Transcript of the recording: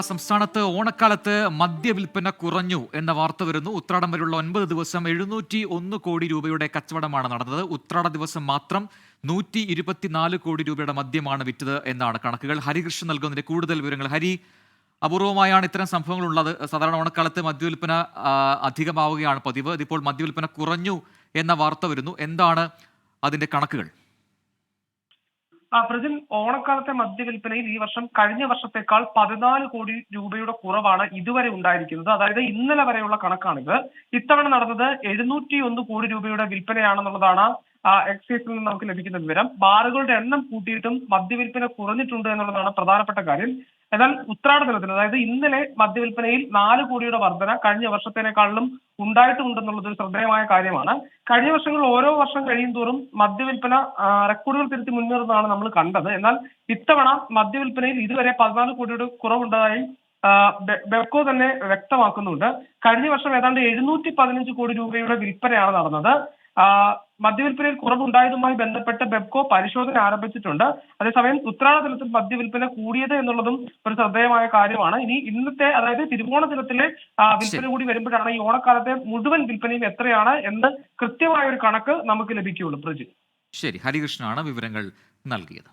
സംസ്ഥാനത്ത് ഓണക്കാലത്ത് മദ്യവിൽപ്പന കുറഞ്ഞു എന്ന വാർത്ത വരുന്നു. ഉത്രാടം വരെയുള്ള 9 ദിവസം 701 കോടി രൂപയുടെ കച്ചവടമാണ് നടന്നത്. ഉത്രാട ദിവസം മാത്രം 124 കോടി രൂപയുടെ മദ്യമാണ് വിറ്റത് എന്നാണ് കണക്കുകൾ. ഹരികൃഷ്ണൻ നൽകുന്നതിന്റെ കൂടുതൽ വിവരങ്ങൾ. ഹരി, അപൂർവമായാണ് ഇത്തരം സംഭവങ്ങൾ ഉള്ളത്. സാധാരണ ഓണക്കാലത്ത് മദ്യവിൽപ്പന അധികമാവുകയാണ് പതിവ്. ഇതിപ്പോൾ മദ്യവിൽപ്പന കുറഞ്ഞു എന്ന വാർത്ത വരുന്നു. എന്താണ് അതിന്റെ കണക്കുകൾ? പ്രജിൻ, ഓണക്കാലത്തെ മദ്യവിൽപ്പനയിൽ ഈ വർഷം കഴിഞ്ഞ വർഷത്തേക്കാൾ 14 കോടി രൂപയുടെ കുറവാണ് ഇതുവരെ ഉണ്ടായിരിക്കുന്നത്. അതായത് ഇന്നലെ വരെയുള്ള കണക്കാണിത്. ഇത്തവണ നടന്നത് 701 കോടി രൂപയുടെ വിൽപ്പനയാണെന്നുള്ളതാണ് എക്സൈസിൽ നിന്ന് നമുക്ക് ലഭിക്കുന്ന വിവരം. ബാറുകളുടെ എണ്ണം കൂട്ടിയിട്ടും മദ്യവിൽപ്പന കുറഞ്ഞിട്ടുണ്ട് എന്നുള്ളതാണ് പ്രധാനപ്പെട്ട കാര്യം. എന്നാൽ ഉത്രാട ദിനത്തിൽ, അതായത് ഇന്നലെ മദ്യവിൽപ്പനയിൽ 4 കോടിയുടെ വർധന കഴിഞ്ഞ വർഷത്തിനേക്കാളിലും ഉണ്ടായിട്ടുണ്ടെന്നുള്ളത് ഒരു ശ്രദ്ധേയമായ കാര്യമാണ്. കഴിഞ്ഞ വർഷങ്ങളിൽ ഓരോ വർഷം കഴിയും തോറും മദ്യവിൽപ്പന റെക്കോർഡുകൾ തിരുത്തി മുന്നേറുന്നതാണ് നമ്മൾ കണ്ടത്. എന്നാൽ ഇത്തവണ മദ്യവിൽപ്പനയിൽ ഇതുവരെ 14 കോടിയുടെ കുറവുണ്ടായി ബെവ്കോ തന്നെ വ്യക്തമാക്കുന്നുണ്ട്. കഴിഞ്ഞ വർഷം ഏതാണ്ട് 715 കോടി രൂപയുടെ വിൽപ്പനയാണ് നടന്നത്. മദ്യവിൽപ്പനയിൽ കുറവുണ്ടായതുമായി ബന്ധപ്പെട്ട് ബെവ്കോ പരിശോധന ആരംഭിച്ചിട്ടുണ്ട്. അതേസമയം ഉത്രാട ദിനത്തിൽ മദ്യവിൽപ്പന കൂടിയത് എന്നുള്ളതും ഒരു ശ്രദ്ധേയമായ കാര്യമാണ്. ഇനി ഇന്നത്തെ, അതായത് തിരുവോണ ദിനത്തിലെ വിൽപ്പന കൂടി വരുമ്പോഴാണ് ഈ ഓണക്കാലത്തെ മുഴുവൻ വിൽപ്പനയും എത്രയാണ് എന്ന് കൃത്യമായ ഒരു കണക്ക് നമുക്ക് ലഭിക്കുകയുള്ളൂ. പ്രജി, ശരി, ഹരികൃഷ്ണനാണ് വിവരങ്ങൾ നൽകിയത്.